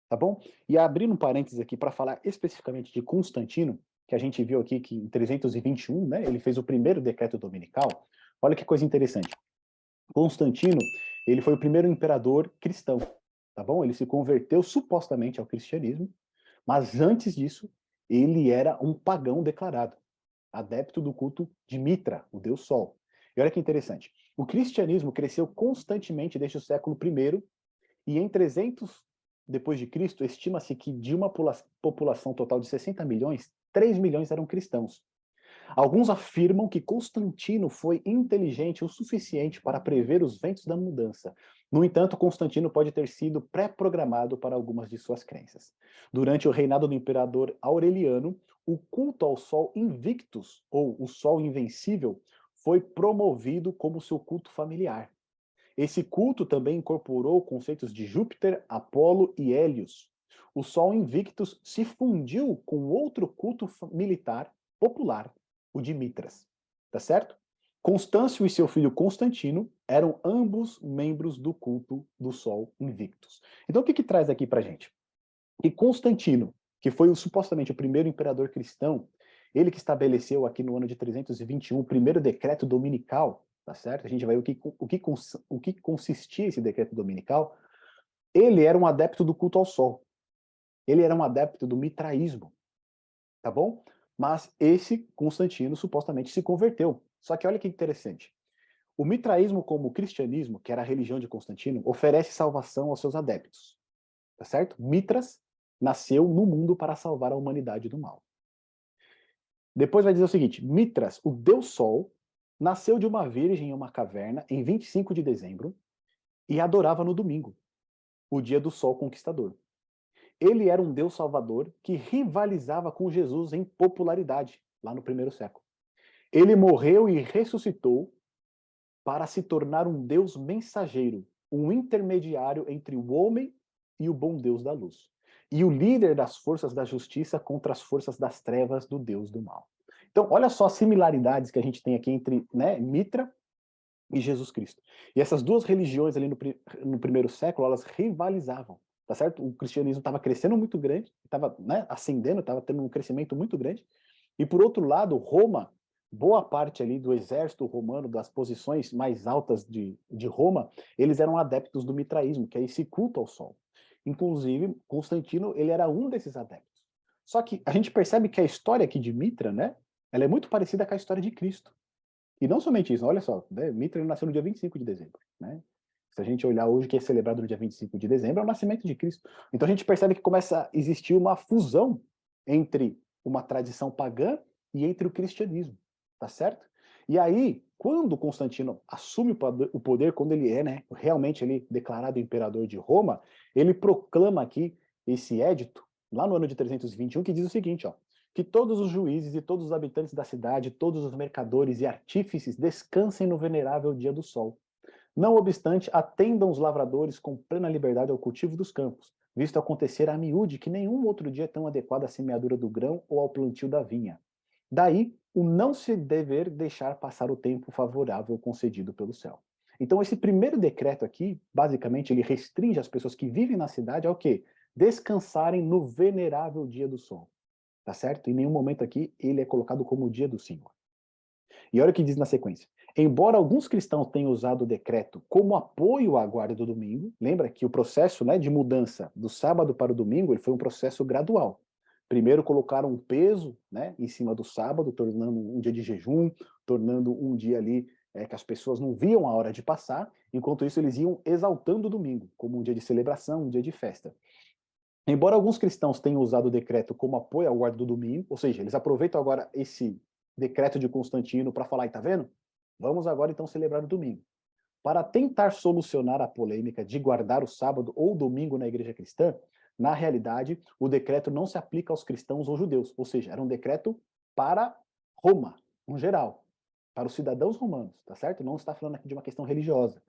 tá bom? E abrindo um parênteses aqui para falar especificamente de Constantino, que a gente viu aqui que em 321, né, ele fez o primeiro decreto dominical. Olha que coisa interessante. Constantino, ele foi o primeiro imperador cristão, tá bom? Ele se converteu supostamente ao cristianismo, mas antes disso, ele era um pagão declarado, adepto do culto de Mitra, o deus Sol. E olha que interessante. O cristianismo cresceu constantemente desde o século I e em 300 depois de Cristo, estima-se que de uma população total de 60 milhões, 3 milhões eram cristãos. Alguns afirmam que Constantino foi inteligente o suficiente para prever os ventos da mudança. No entanto, Constantino pode ter sido pré-programado para algumas de suas crenças. Durante o reinado do imperador Aureliano, o culto ao Sol Invictus, ou o Sol Invencível, foi promovido como seu culto familiar. Esse culto também incorporou conceitos de Júpiter, Apolo e Hélios. O Sol Invictus se fundiu com outro culto militar popular, o de Mitras. Tá certo? Constâncio e seu filho Constantino eram ambos membros do culto do Sol Invictus. Então o que traz aqui pra gente? Que Constantino, que foi supostamente o primeiro imperador cristão, ele que estabeleceu aqui no ano de 321 o primeiro decreto dominical, tá certo? A gente vai ver o que consistia esse decreto dominical. Ele era um adepto do culto ao sol. Ele era um adepto do mitraísmo, tá bom? Mas esse Constantino supostamente se converteu. Só que olha que interessante. O mitraísmo, como o cristianismo, que era a religião de Constantino, oferece salvação aos seus adeptos, tá certo? Mitras nasceu no mundo para salvar a humanidade do mal. Depois vai dizer o seguinte: Mitras, o deus Sol, nasceu de uma virgem em uma caverna em 25 de dezembro e adorava no domingo, o dia do Sol conquistador. Ele era um deus salvador que rivalizava com Jesus em popularidade, lá no primeiro século. Ele morreu e ressuscitou para se tornar um deus mensageiro, um intermediário entre o homem e o bom Deus da luz. E o líder das forças da justiça contra as forças das trevas do Deus do mal. Então, olha só as similaridades que a gente tem aqui entre, né, Mitra e Jesus Cristo. E essas duas religiões ali no primeiro século, elas rivalizavam, tá certo? O cristianismo estava crescendo muito grande, estava, né, ascendendo, estava tendo um crescimento muito grande. E por outro lado, Roma, boa parte ali do exército romano, das posições mais altas de Roma, eles eram adeptos do mitraísmo, que é esse culto ao sol. Inclusive, Constantino, ele era um desses adeptos. Só que a gente percebe que a história aqui de Mitra, né, ela é muito parecida com a história de Cristo. E não somente isso, olha só, né, Mitra nasceu no dia 25 de dezembro, né? Se a gente olhar hoje, que é celebrado no dia 25 de dezembro, é o nascimento de Cristo. Então a gente percebe que começa a existir uma fusão entre uma tradição pagã e entre o cristianismo, tá certo? E aí, quando Constantino assume o poder, quando ele é, né, realmente ele declarado imperador de Roma, ele proclama aqui esse édito, lá no ano de 321, que diz o seguinte, ó: que todos os juízes e todos os habitantes da cidade, todos os mercadores e artífices descansem no venerável dia do sol. Não obstante, atendam os lavradores com plena liberdade ao cultivo dos campos, visto acontecer a miúde que nenhum outro dia é tão adequado à semeadura do grão ou ao plantio da vinha. Daí, o não se dever deixar passar o tempo favorável concedido pelo céu. Então, esse primeiro decreto aqui, basicamente, ele restringe as pessoas que vivem na cidade ao quê? Descansarem no venerável dia do sol. Tá certo? Em nenhum momento aqui ele é colocado como o dia do Senhor. E olha o que diz na sequência. Embora alguns cristãos tenham usado o decreto como apoio à guarda do domingo, lembra que o processo, né, de mudança do sábado para o domingo ele foi um processo gradual. Primeiro colocaram um peso, né, em cima do sábado, tornando um dia de jejum, tornando um dia ali que as pessoas não viam a hora de passar, enquanto isso eles iam exaltando o domingo, como um dia de celebração, um dia de festa. Embora alguns cristãos tenham usado o decreto como apoio ao guarda do domingo, ou seja, eles aproveitam agora esse decreto de Constantino para falar, e tá vendo? Vamos agora então celebrar o domingo. Para tentar solucionar a polêmica de guardar o sábado ou domingo na igreja cristã, na realidade, o decreto não se aplica aos cristãos ou judeus, ou seja, era um decreto para Roma, em geral, para os cidadãos romanos, tá certo? Não está falando aqui de uma questão religiosa.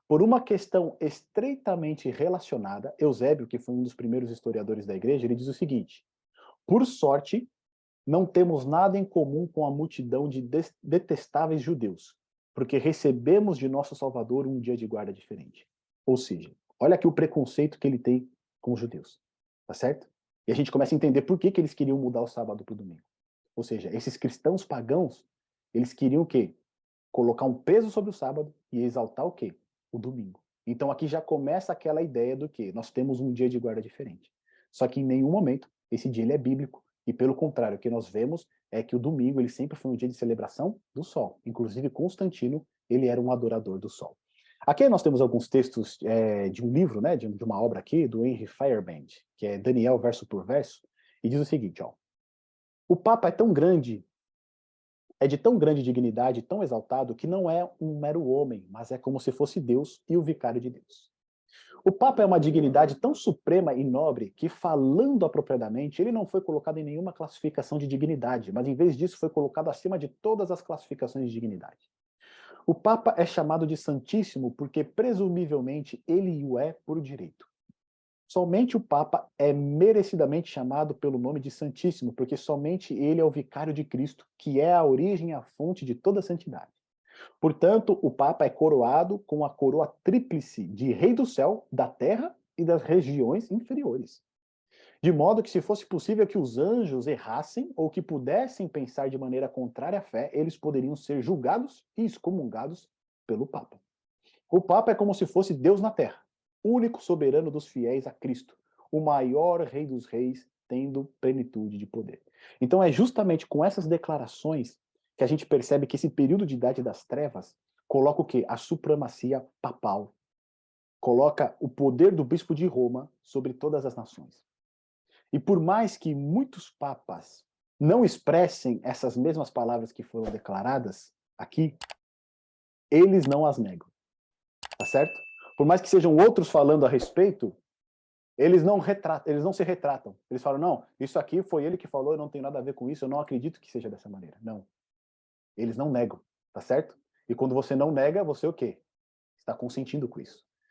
Por uma questão estreitamente relacionada, Eusébio, que foi um dos primeiros historiadores da igreja, ele diz o seguinte: por sorte, não temos nada em comum com a multidão de detestáveis judeus, porque recebemos de nosso Salvador um dia de guarda diferente. Ou seja, olha aqui o preconceito que ele tem com os judeus. tá certo? E a gente começa a entender por que que eles queriam mudar o sábado para o domingo. Ou seja, esses cristãos pagãos, eles queriam o quê? Colocar um peso sobre o sábado e exaltar o quê? O domingo. Então aqui já começa aquela ideia do que nós temos um dia de guarda diferente. Só que em nenhum momento esse dia ele é bíblico e pelo contrário, o que nós vemos é que o domingo ele sempre foi um dia de celebração do sol. Inclusive Constantino, ele era um adorador do sol. Aqui nós temos alguns textos de um livro, né, de uma obra aqui, do Henry Fairband, que é Daniel verso por verso, e diz o seguinte, ó, o Papa é de tão grande dignidade, tão exaltado, que não é um mero homem, mas é como se fosse Deus e o vicário de Deus. O Papa é uma dignidade tão suprema e nobre que, falando apropriadamente, ele não foi colocado em nenhuma classificação de dignidade, mas em vez disso foi colocado acima de todas as classificações de dignidade. O Papa é chamado de Santíssimo porque, presumivelmente, ele o é por direito. Somente o Papa é merecidamente chamado pelo nome de Santíssimo, porque somente ele é o vicário de Cristo, que é a origem e a fonte de toda a santidade. Portanto, o Papa é coroado com a coroa tríplice de Rei do Céu, da Terra e das regiões inferiores. De modo que, se fosse possível que os anjos errassem ou que pudessem pensar de maneira contrária à fé, eles poderiam ser julgados e excomungados pelo Papa. O Papa é como se fosse Deus na Terra, único soberano dos fiéis a Cristo, o maior Rei dos Reis, tendo plenitude de poder. Então é justamente com essas declarações que a gente percebe que esse período de Idade das Trevas coloca o quê? A supremacia papal. Coloca o poder do bispo de Roma sobre todas as nações. E por mais que muitos papas não expressem essas mesmas palavras que foram declaradas aqui, eles não as negam, tá certo? Por mais que sejam outros falando a respeito, eles não se retratam. Eles falam, não, isso aqui foi ele que falou, eu não tenho nada a ver com isso, eu não acredito que seja dessa maneira. Não. Eles não negam, tá certo? E quando você não nega, você o quê? Está consentindo com isso.